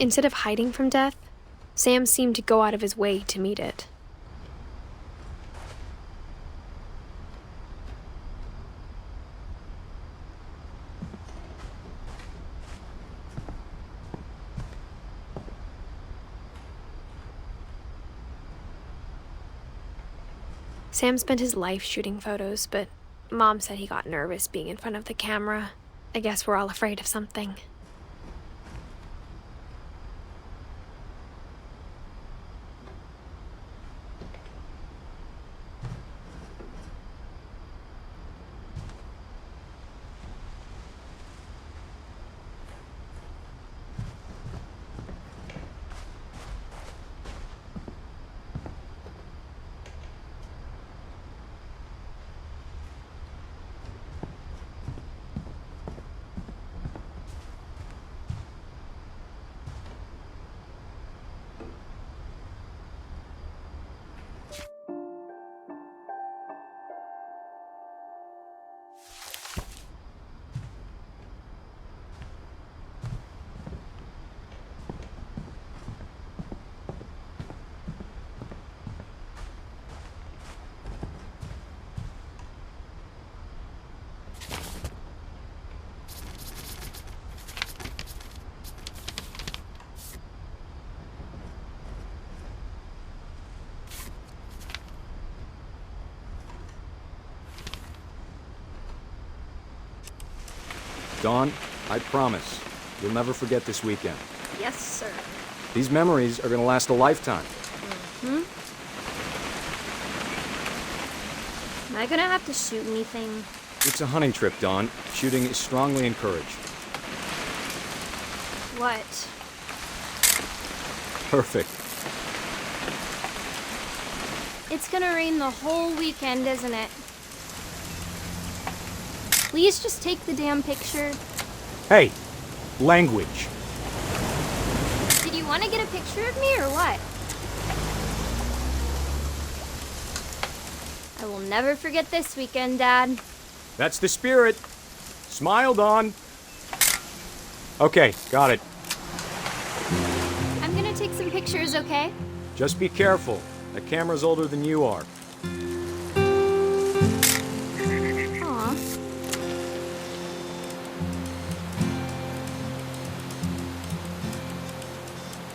Instead of hiding from death, Sam seemed to go out of his way to meet it. Sam spent his life shooting photos, but Mom said he got nervous being in front of the camera. I guess we're all afraid of something. Dawn, I promise, you'll never forget this weekend. Yes, sir. These memories are gonna last a lifetime. Am I gonna have to shoot anything? It's a hunting trip, Dawn. Shooting is strongly encouraged. What? Perfect. It's gonna rain the whole weekend, isn't it? Please just take the damn picture. Hey, language. Did you want to get a picture of me or what? I will never forget this weekend, Dad. That's the spirit. Smile, Dawn. Okay, got it. I'm gonna take some pictures, okay? Just be careful. The camera's older than you are. Aw.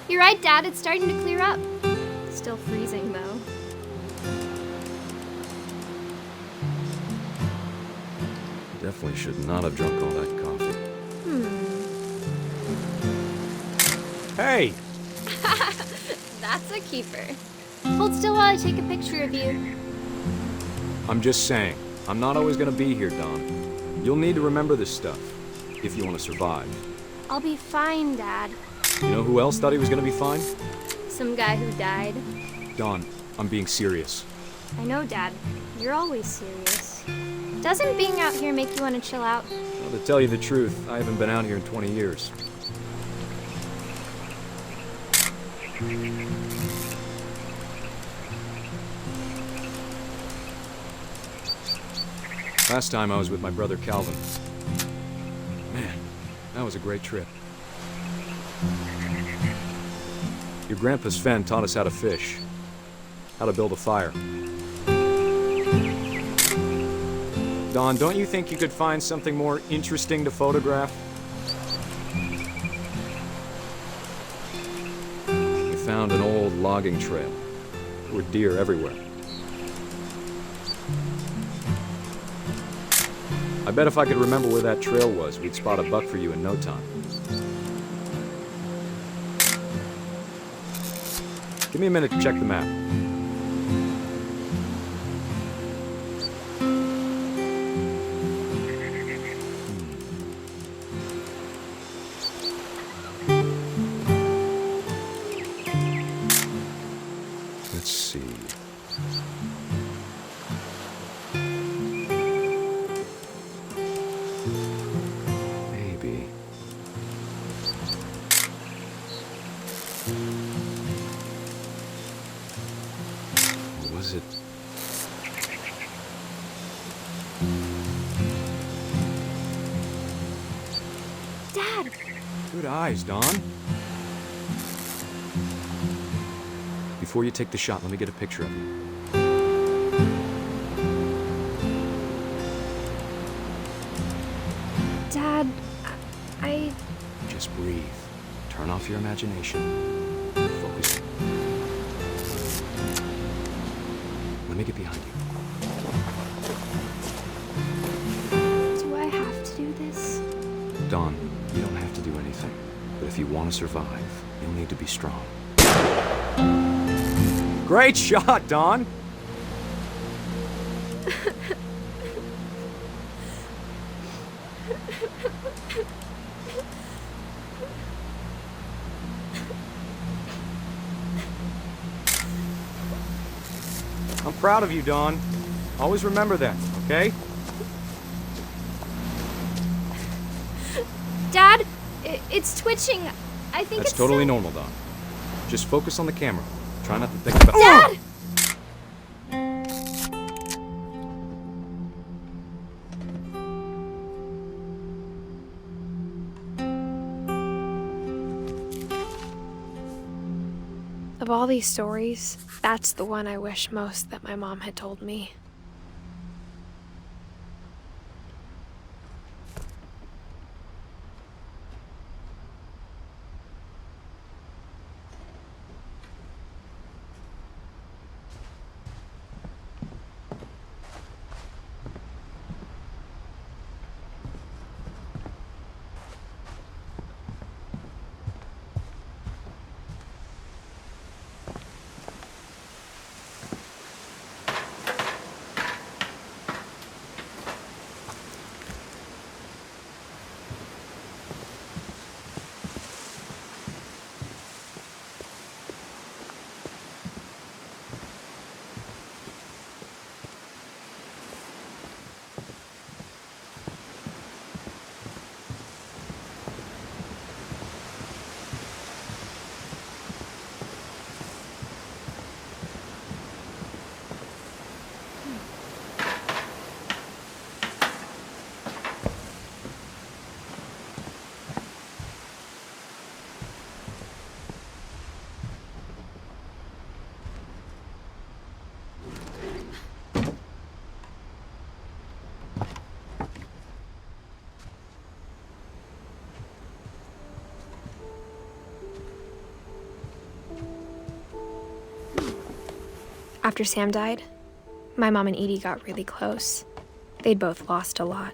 You're right, Dad. It's starting to clear up. Still freezing, though. Definitely should not have drunk all that coffee. Hey! That's a keeper. Hold still while I take a picture of you. I'm just saying, I'm not always gonna be here, Dawn. You'll need to remember this stuff, if you want to survive. I'll be fine, Dad. You know who else thought he was gonna be fine? Some guy who died. Dawn, I'm being serious. I know, Dad. You're always serious. Doesn't being out here make you want to chill out? Well, to tell you the truth, I haven't been out here in 20 years. Last time I was with my brother Calvin. Man, that was a great trip. Your grandpa Sven taught us how to fish, how to build a fire. Dawn, don't you think you could find something more interesting to photograph? We found an old logging trail. There were deer everywhere. I bet if I could remember where that trail was, we'd spot a buck for you in no time. Give me a minute to check the map. Let's see. Maybe. Or was it? Dad! Good eyes, Dawn. Before you take the shot, let me get a picture of you. Dad, I... Just breathe. Turn off your imagination. Focus. Let me get behind you. Do I have to do this? Dawn, you don't have to do anything. But if you want to survive, you'll need to be strong. Great shot, Dawn! I'm proud of you, Dawn. Always remember that, okay? Dad, it's twitching. I think That's it's totally so... normal, Dawn. Just focus on the camera. Try not to think about... Dad! Of all these stories, that's the one I wish most that my mom had told me. After Sam died, my mom and Edie got really close. They'd both lost a lot.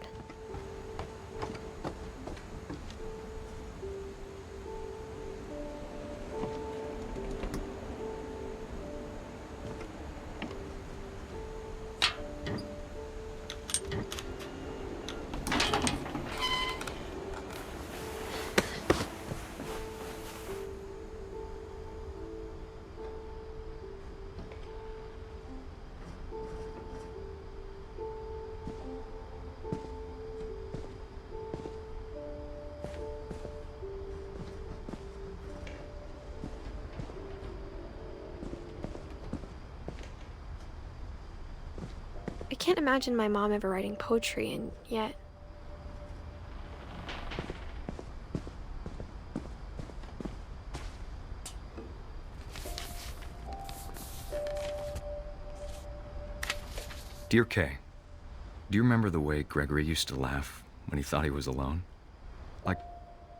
I can't imagine my mom ever writing poetry, and yet... Dear Kay, do you remember the way Gregory used to laugh when he thought he was alone? Like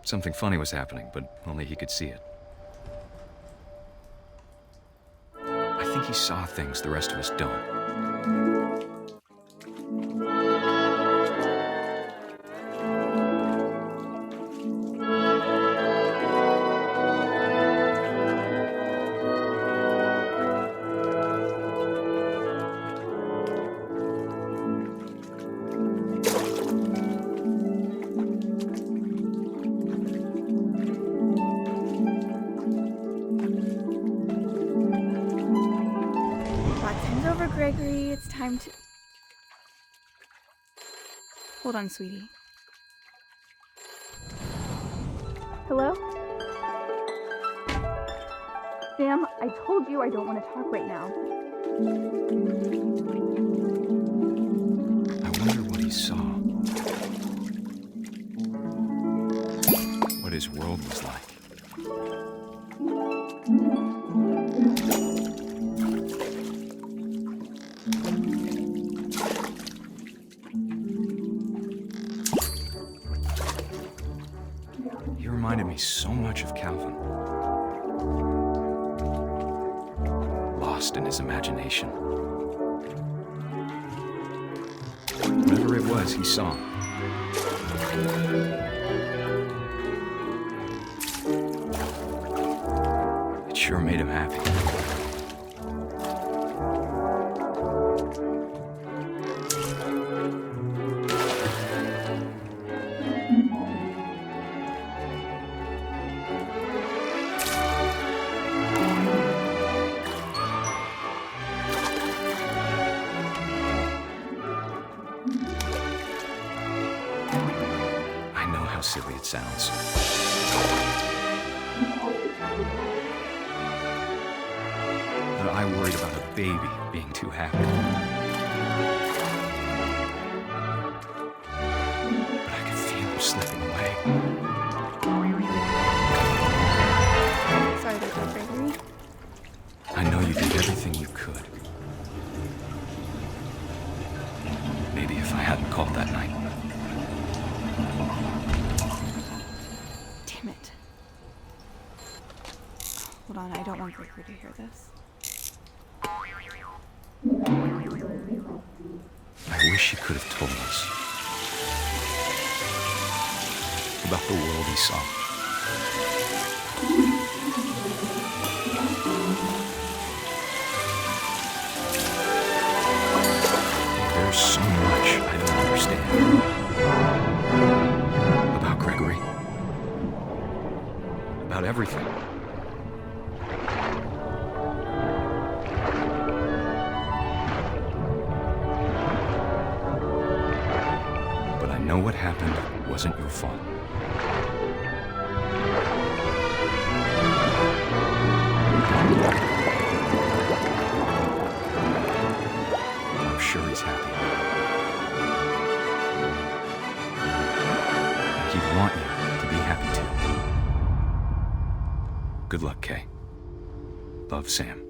something funny was happening, but only he could see it. I think he saw things the rest of us don't. Over, Gregory. It's time to... Hold on, sweetie. Hello? Sam, I told you I don't want to talk right now. I wonder what he saw. What his world was like. reminded me so much of Calvin. Lost in his imagination. Whatever it was he saw. It sure made him happy. I know how silly it sounds. But I worried about a baby being too happy. But I could feel him slipping away. Sorry about that, Gregory. I know you did everything you could. Maybe if I hadn't called that night. Damn it. Hold on, I don't want Gregory to hear this. I wish he could have told us about the world he saw. There's so much I don't understand about Gregory, about everything. But I know what happened wasn't your fault. I'm sure he's happy. And he'd want you to be happy too. Good luck, Kay. Love, Sam.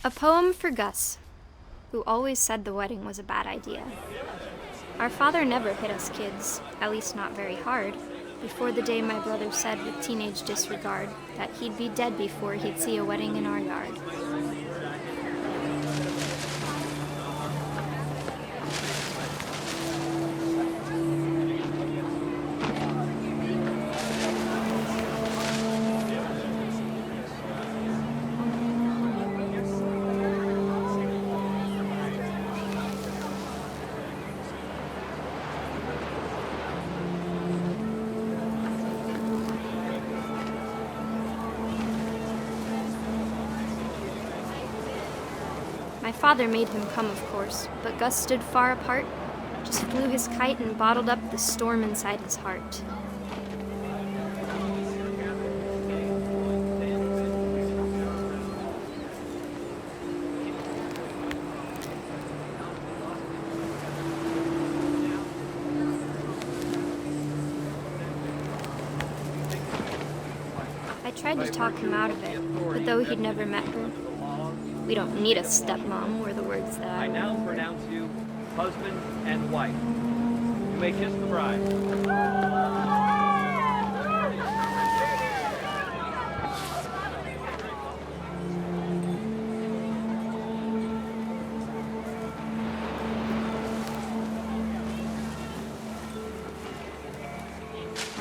A poem for Gus, who always said the wedding was a bad idea. Our father never hit us kids, at least not very hard, before the day my brother said with teenage disregard that he'd be dead before he'd see a wedding in our yard. My father made him come, of course, but Gus stood far apart, just flew his kite and bottled up the storm inside his heart. I tried to talk him out of it, but though he'd never met her, "We don't need a stepmom," were the words that I I now remembered. pronounce you husband and wife. You may kiss the bride.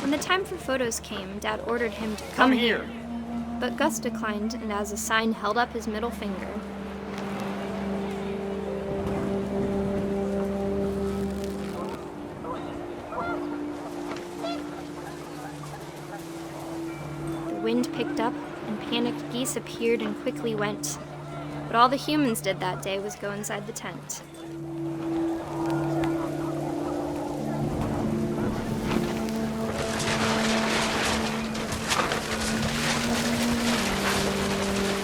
When the time for photos came, Dad ordered him to come here. But Gus declined and as a sign held up his middle finger. wind picked up, and panicked geese appeared and quickly went. But all the humans did that day was go inside the tent.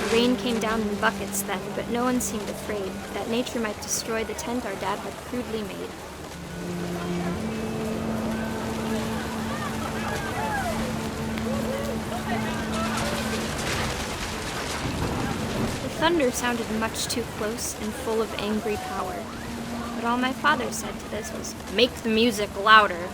The rain came down in buckets then, but no one seemed afraid that nature might destroy the tent our dad had crudely made. The thunder sounded much too close and full of angry power. But all my father said to this was, "Make the music louder."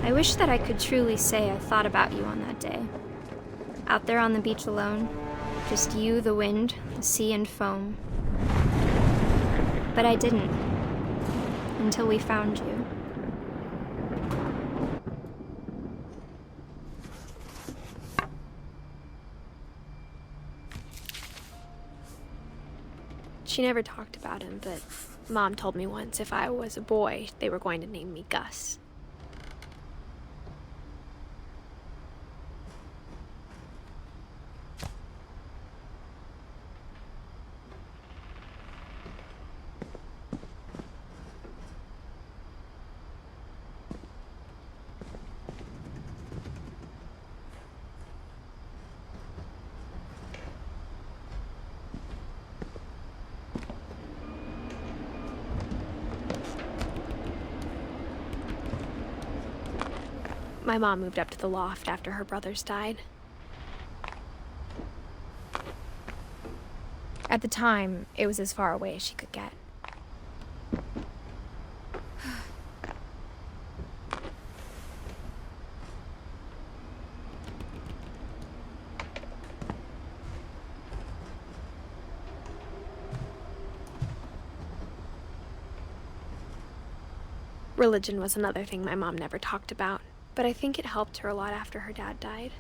I wish that I could truly say I thought about you on that day. Out there on the beach alone, just you, the wind, the sea, and foam. But I didn't, until we found you. She never talked about him, but Mom told me once if I was a boy, they were going to name me Gus. My mom moved up to the loft after her brothers died. At the time, it was as far away as she could get. Religion was another thing my mom never talked about, but I think it helped her a lot after her dad died.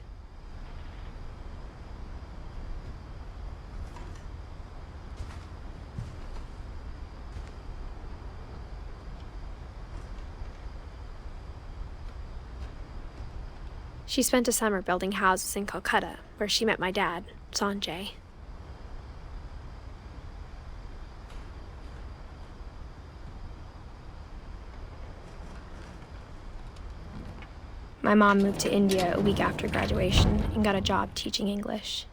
She spent a summer building houses in Calcutta, where she met my dad, Sanjay. My mom moved to India a week after graduation and got a job teaching English.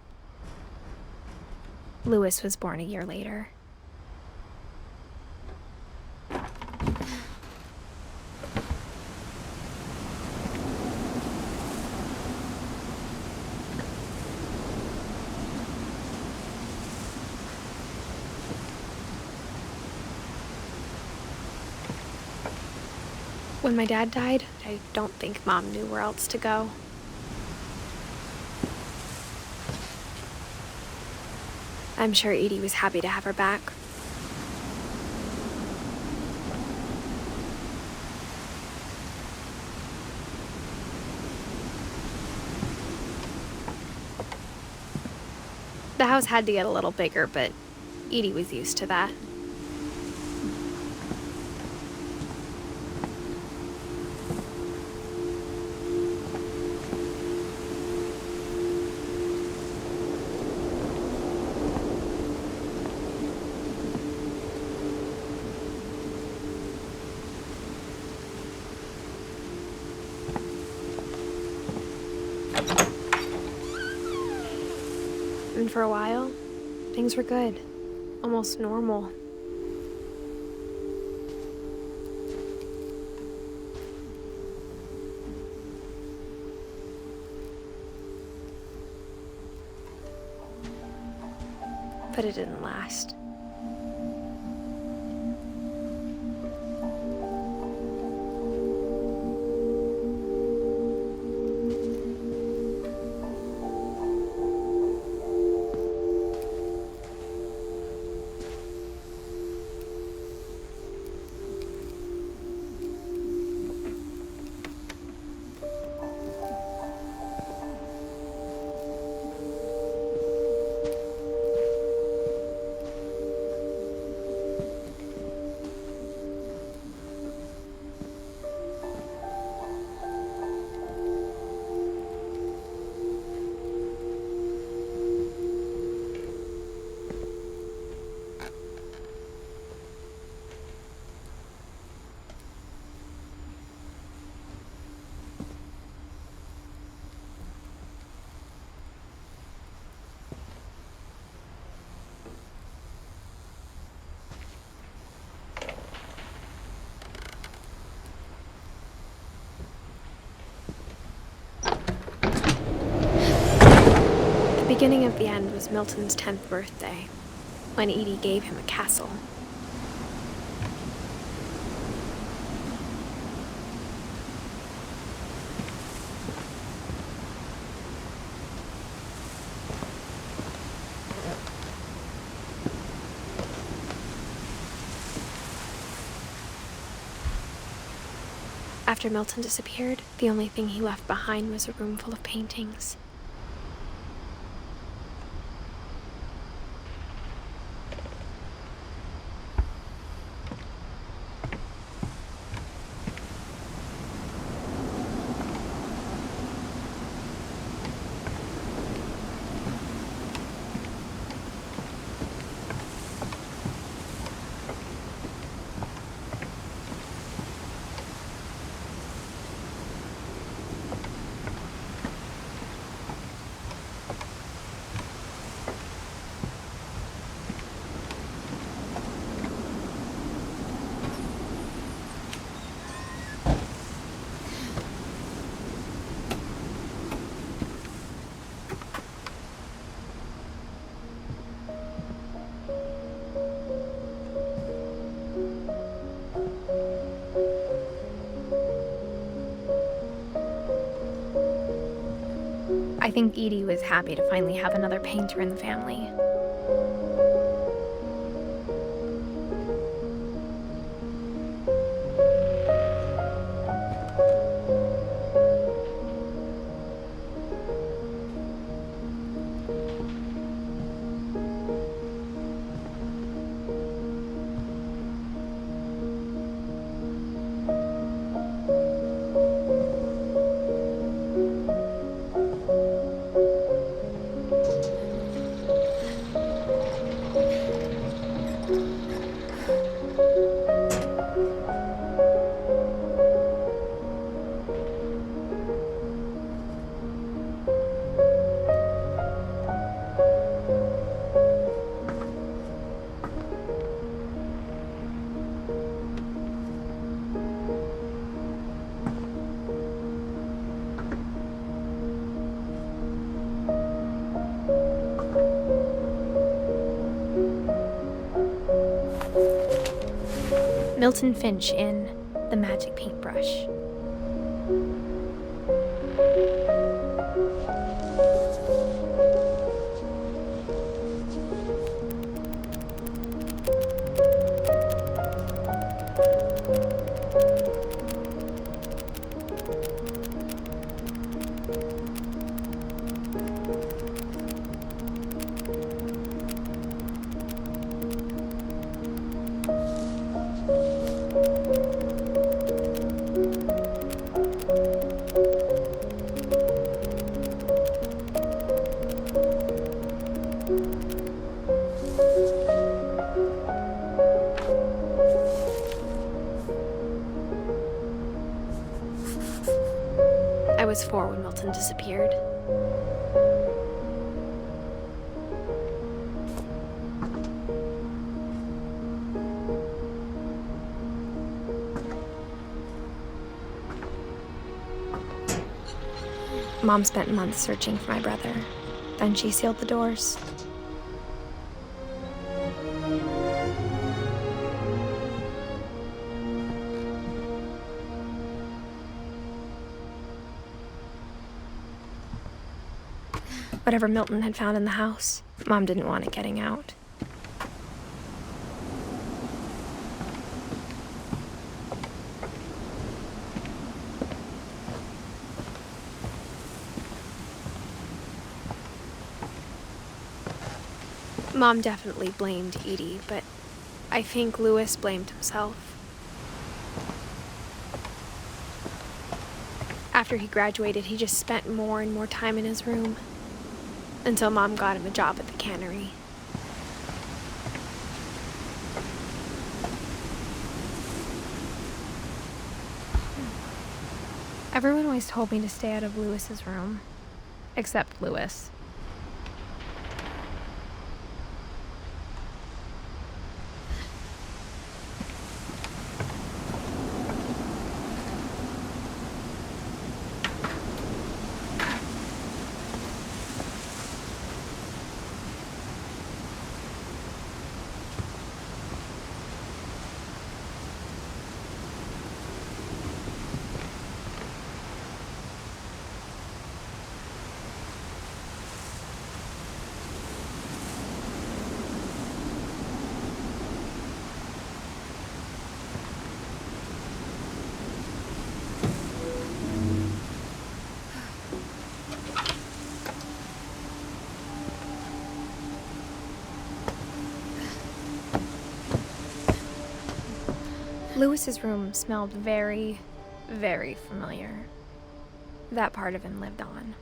Louis was born a year later. When my dad died, I don't think Mom knew where else to go. I'm sure Edie was happy to have her back. The house had to get a little bigger, but Edie was used to that. And for a while, things were good, almost normal. But it didn't last. beginning of the end was Milton's 10th birthday, when Edie gave him a castle. After Milton disappeared, the only thing he left behind was a room full of paintings. I think Edie was happy to finally have another painter in the family. Milton Finch in The Magic Paintbrush. I was 4 when Milton disappeared. Mom spent months searching for my brother. Then she sealed the doors. Whatever Milton had found in the house, Mom didn't want it getting out. Mom definitely blamed Edie, but I think Louis blamed himself. After he graduated, he just spent more and more time in his room, until Mom got him a job at the cannery. Everyone always told me to stay out of Louis's room, except Louis. Lewis's room smelled very, very familiar. That part of him lived on.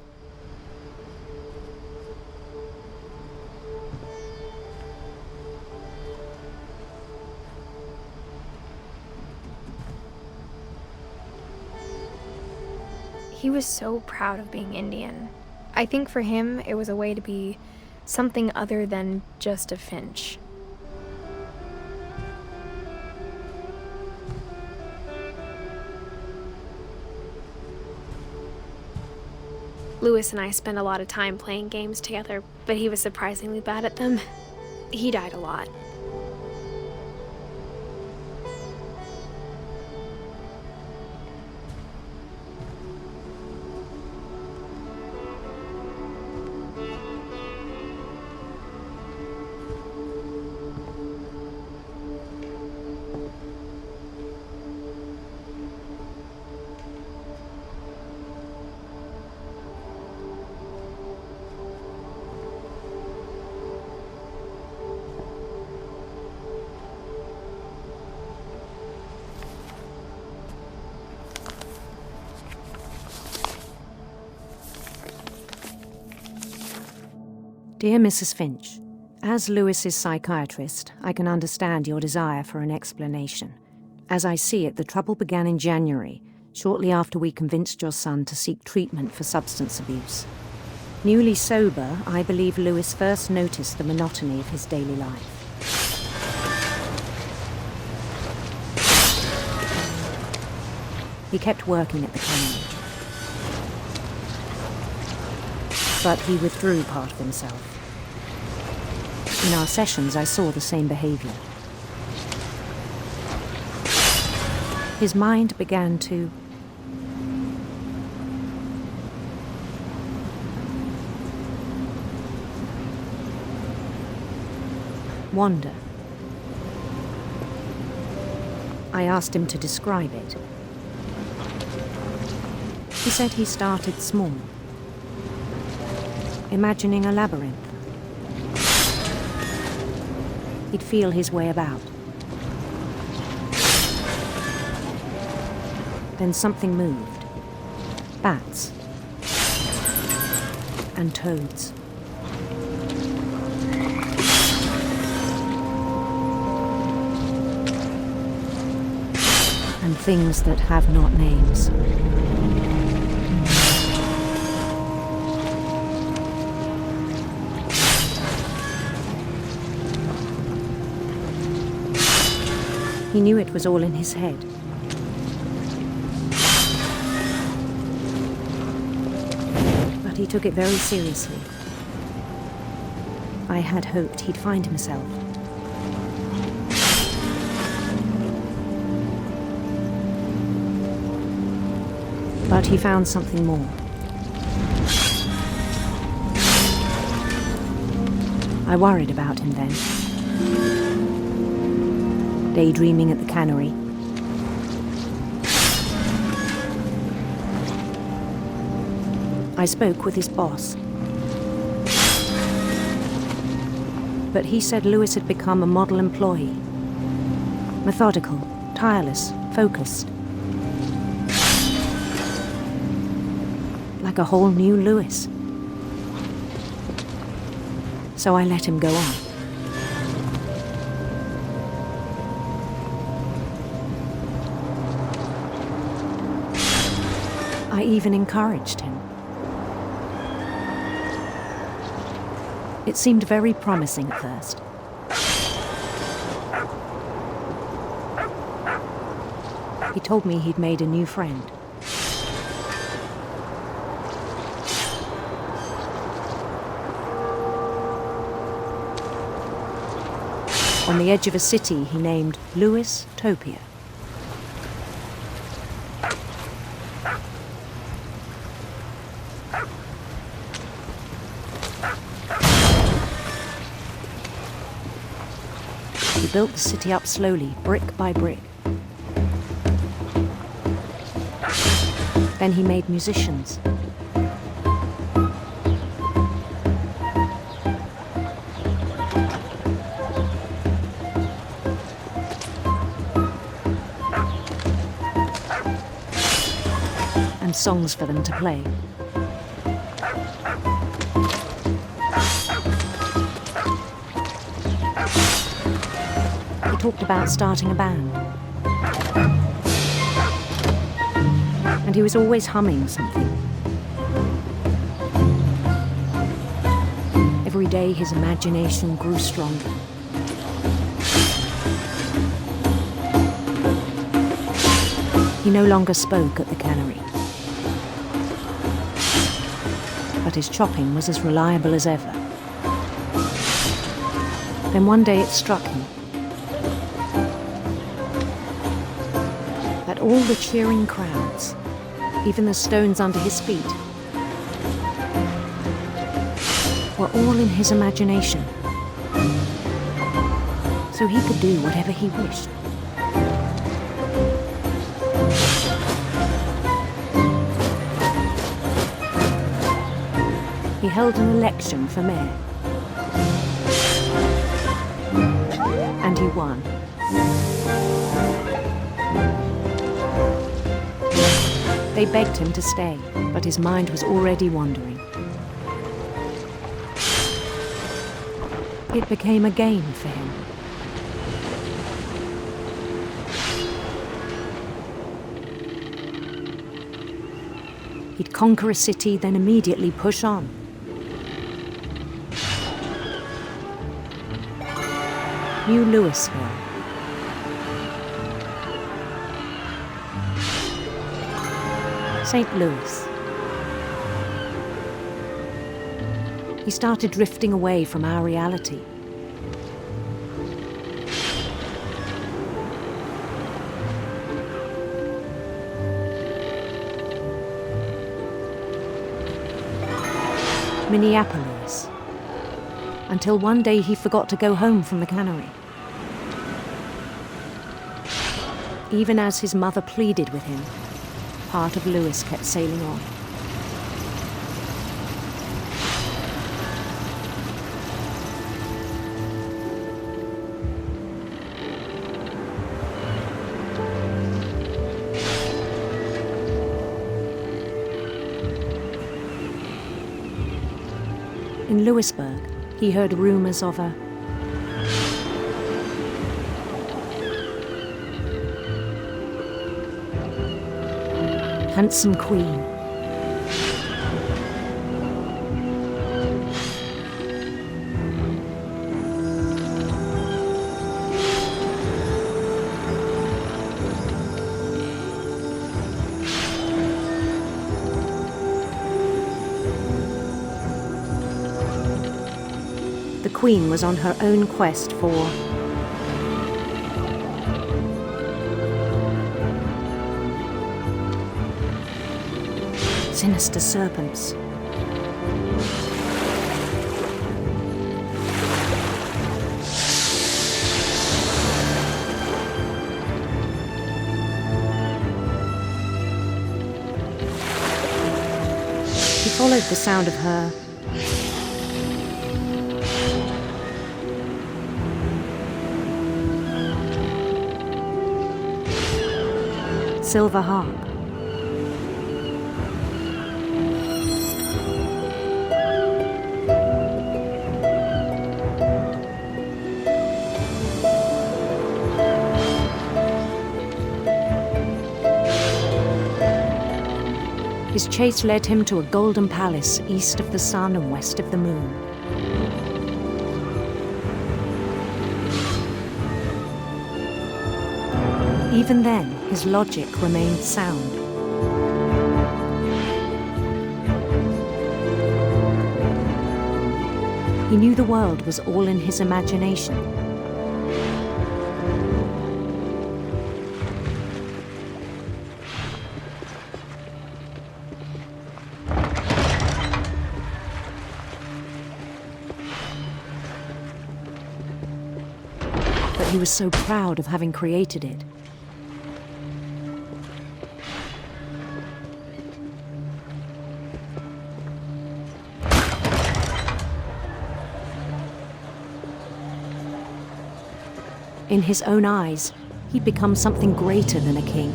He was so proud of being Indian. I think for him, it was a way to be something other than just a Finch. Lewis and I spent a lot of time playing games together, but he was surprisingly bad at them. He died a lot. Dear Mrs. Finch, as Lewis's psychiatrist, I can understand your desire for an explanation. As I see it, the trouble began in January, shortly after we convinced your son to seek treatment for substance abuse. Newly sober, I believe Lewis first noticed the monotony of his daily life. He kept working at the cannery, but he withdrew part of himself. In our sessions, I saw the same behavior. His mind began to wander. I asked him to describe it. He said he started small, imagining a labyrinth. He'd feel his way about. Then something moved. Bats. And toads. And things that have not names. He knew it was all in his head. But he took it very seriously. I had hoped he'd find himself. But he found something more. I worried about him then. Daydreaming at the cannery. I spoke with his boss. But he said Lewis had become a model employee. Methodical, tireless, focused. Like a whole new Lewis. So I let him go on. I even encouraged him. It seemed very promising at first. He told me he'd made a new friend. On the edge of a city he named Lewis Topia. He built the city up slowly, brick by brick. Then he made musicians. and songs for them to play. He talked about starting a band. And he was always humming something. Every day his imagination grew stronger. He no longer spoke at the cannery. But his chopping was as reliable as ever. Then one day it struck him that all the cheering crowds, even the stones under his feet, were all in his imagination. So he could do whatever he wished. He held an election for mayor. And he won. They begged him to stay, but his mind was already wandering. It became a game for him. He'd conquer a city, then immediately push on. New Louisville. St. Louis. He started drifting away from our reality. Minneapolis. Until one day he forgot to go home from the cannery. Even as his mother pleaded with him, part of Louis kept sailing on. In Louisburg, he heard rumors of a handsome queen. The queen was on her own quest for sinister serpents. He followed the sound of her silver harp. His chase led him to a golden palace east of the sun and west of the moon. Even then, his logic remained sound. He knew the world was all in his imagination. But he was so proud of having created it. In his own eyes, he'd become something greater than a king.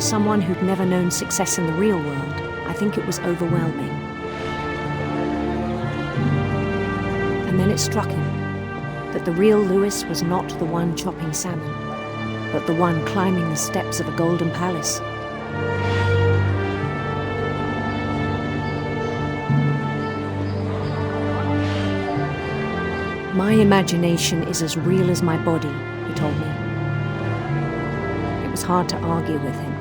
someone who'd never known success in the real world, I think it was overwhelming. And then it struck him that the real Lewis was not the one chopping salmon, but the one climbing the steps of a golden palace. My imagination is as real as my body, he told me. It was hard to argue with him.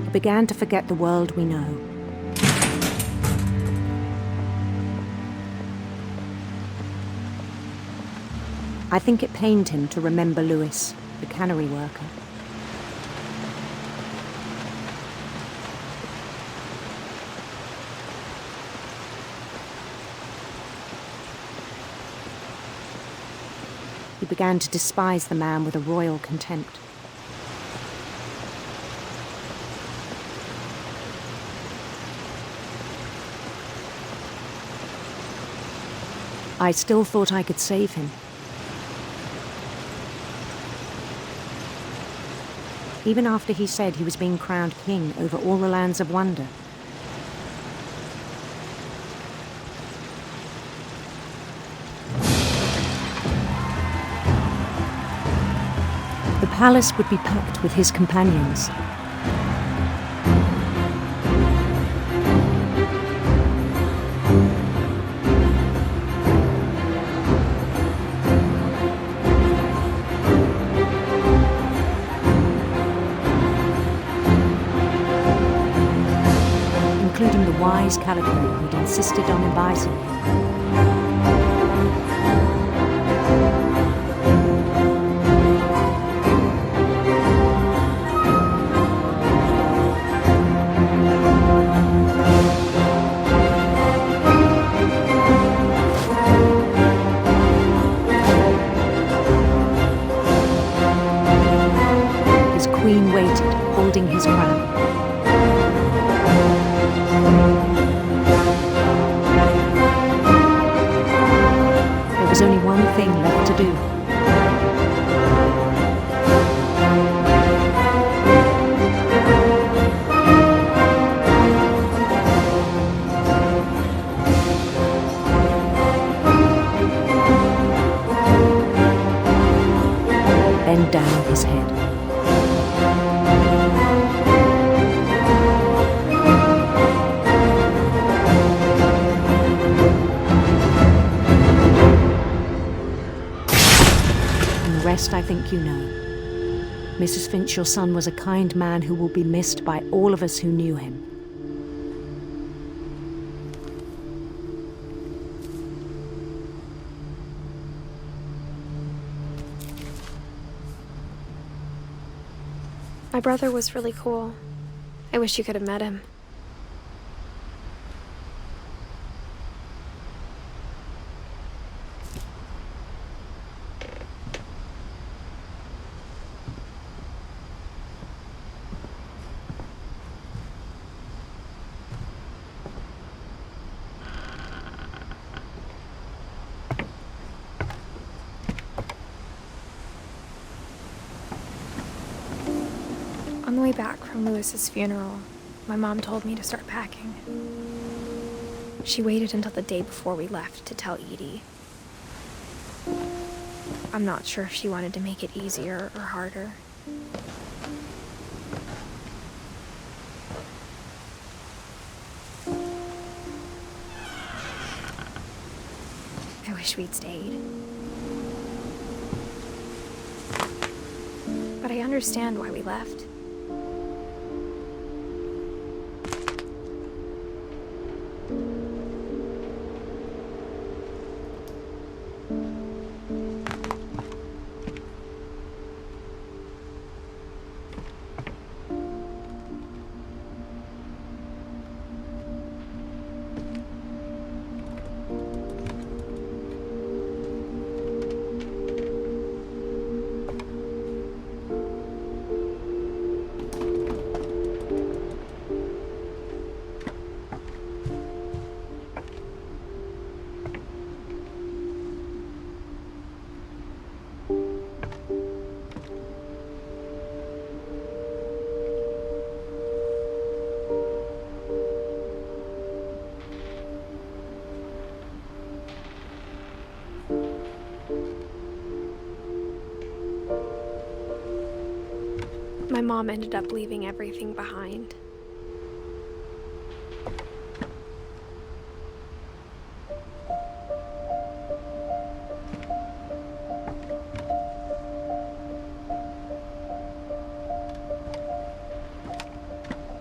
I began to forget the world we know. I think it pained him to remember Lewis, the cannery worker. He began to despise the man with a royal contempt. I still thought I could save him. Even after he said he was being crowned king over all the lands of wonder. The palace would be packed with his companions. Including the wise Calico who'd insisted on advising him. His queen waited, holding his crown. There was only one thing left to do. Bend down his head. The rest I think you know. Mrs. Finch, your son was a kind man who will be missed by all of us who knew him. My brother was really cool. I wish you could have met him. On the way back from Lewis's funeral, my mom told me to start packing. She waited until the day before we left to tell Edie. I'm not sure if she wanted to make it easier or harder. I wish we'd stayed. But I understand why we left. My mom ended up leaving everything behind.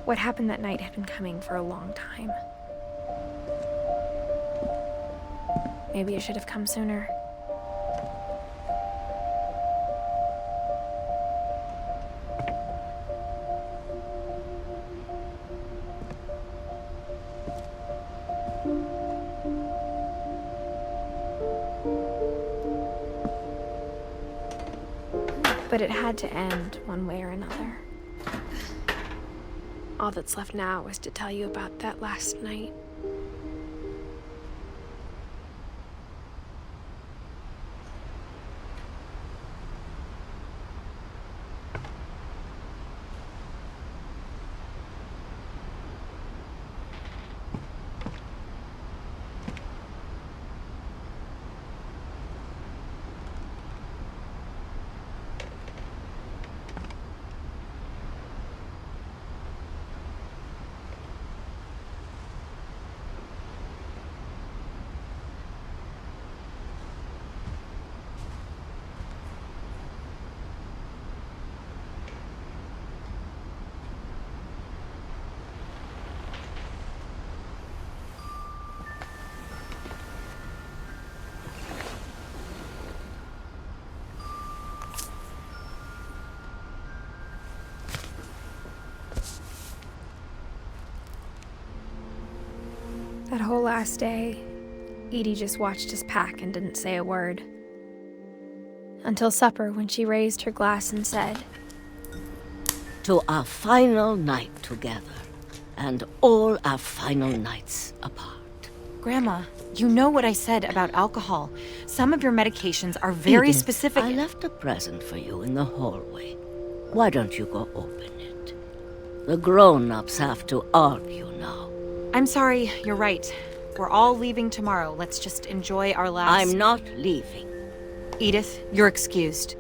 What happened that night had been coming for a long time. Maybe it should have come sooner. But it had to end one way or another. All that's left now is to tell you about that last night. That whole last day, Edie just watched us pack and didn't say a word. Until supper, when she raised her glass and said, "To our final night together, and all our final nights apart." Grandma, you know what I said about alcohol. Some of your medications are very Edith, specific. I left a present for you in the hallway. Why don't you go open it? The grown-ups have to argue now. I'm sorry, you're right. We're all leaving tomorrow. Let's just enjoy our last... I'm not leaving. Edith, you're excused.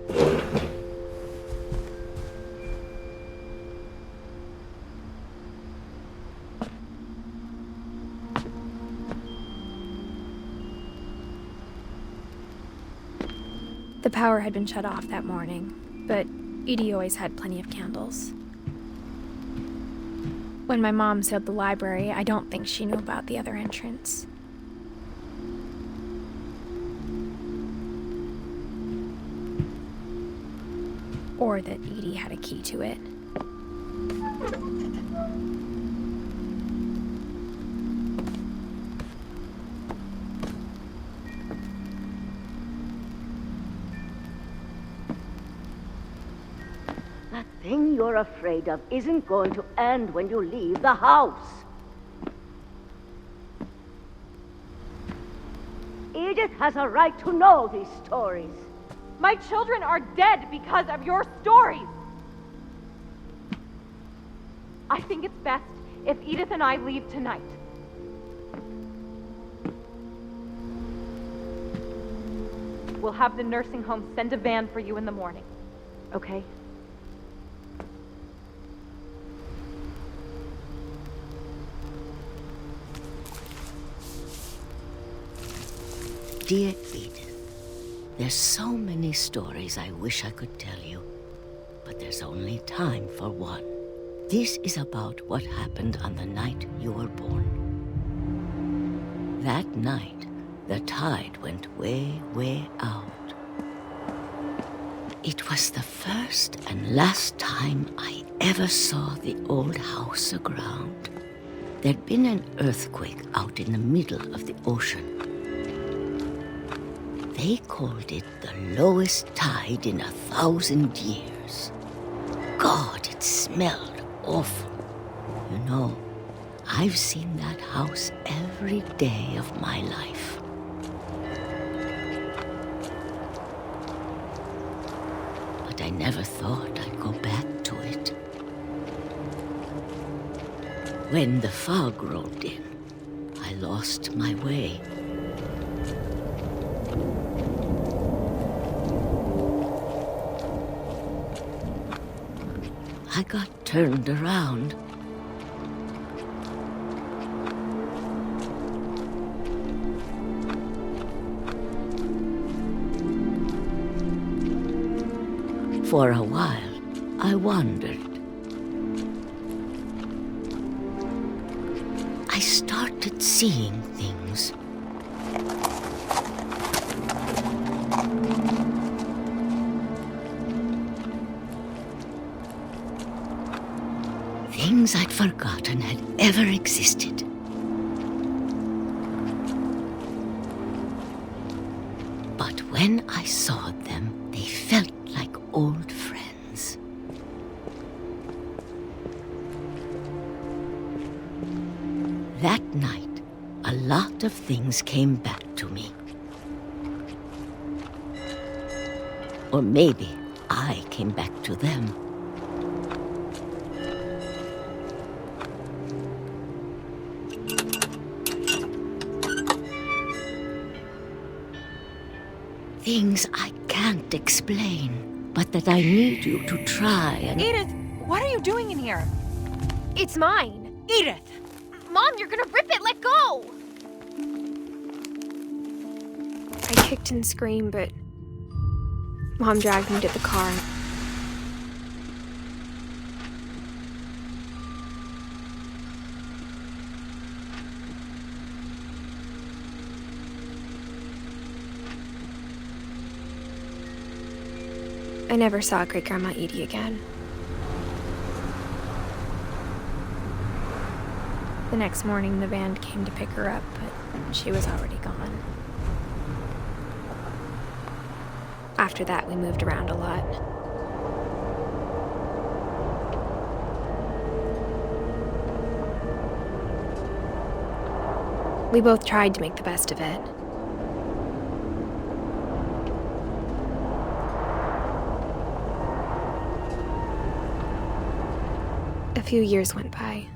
The power had been shut off that morning, but Edie always had plenty of candles. When my mom sealed the library, I don't think she knew about the other entrance. Or that Edie had a key to it. That thing you're afraid of isn't going to end when you leave the house. Edith has a right to know these stories. My children are dead because of your stories. I think it's best if Edith and I leave tonight. We'll have the nursing home send a van for you in the morning, okay? Dear Edith, there's so many stories I wish I could tell you, but there's only time for one. This is about what happened on the night you were born. That night, the tide went way, way out. It was the first and last time I ever saw the old house aground. There'd been an earthquake out in the middle of the ocean. They called it the lowest tide in 1,000 years. God, it smelled awful. You know, I've seen that house every day of my life. But I never thought I'd go back to it. When the fog rolled in, I lost my way. I got turned around. For a while, I wondered. I started seeing things. Things I'd forgotten had ever existed. But when I saw them, they felt like old friends. That night, a lot of things came back to me. Or maybe I came back to them. Things I can't explain, but that I need you to try and... Edith, what are you doing in here? It's mine. Edith! Mom, you're gonna rip it! Let go! I kicked and screamed, but Mom dragged me to the car. I never saw Great-Grandma Edie again. The next morning, the band came to pick her up, but she was already gone. After that, we moved around a lot. We both tried to make the best of it. A few years went by.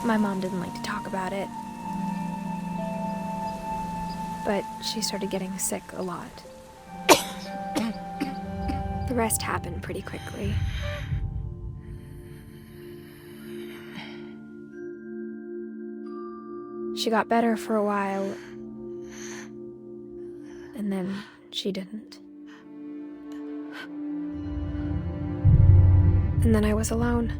My mom didn't like to talk about it, but she started getting sick a lot. The rest happened pretty quickly. She got better for a while, and then she didn't. And then I was alone.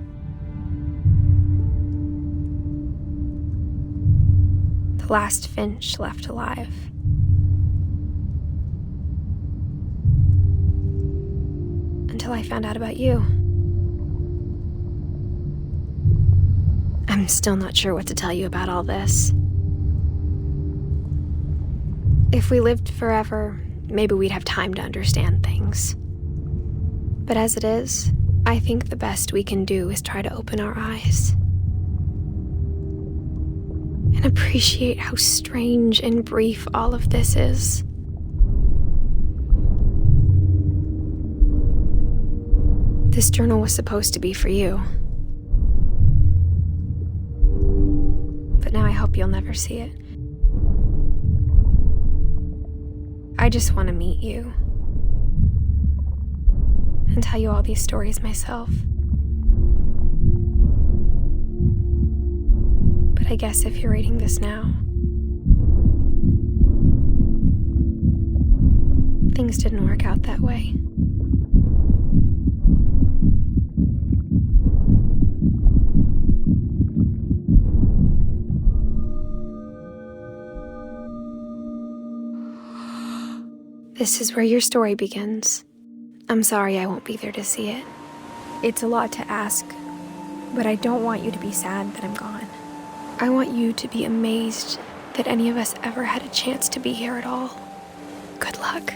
The last Finch left alive. Until I found out about you. I'm still not sure what to tell you about all this. If we lived forever, maybe we'd have time to understand things. But as it is, I think the best we can do is try to open our eyes. And appreciate how strange and brief all of this is. This journal was supposed to be for you. But now I hope you'll never see it. I just want to meet you. And tell you all these stories myself. But I guess if you're reading this now, things didn't work out that way. This is where your story begins. I'm sorry I won't be there to see it. It's a lot to ask, but I don't want you to be sad that I'm gone. I want you to be amazed that any of us ever had a chance to be here at all. Good luck.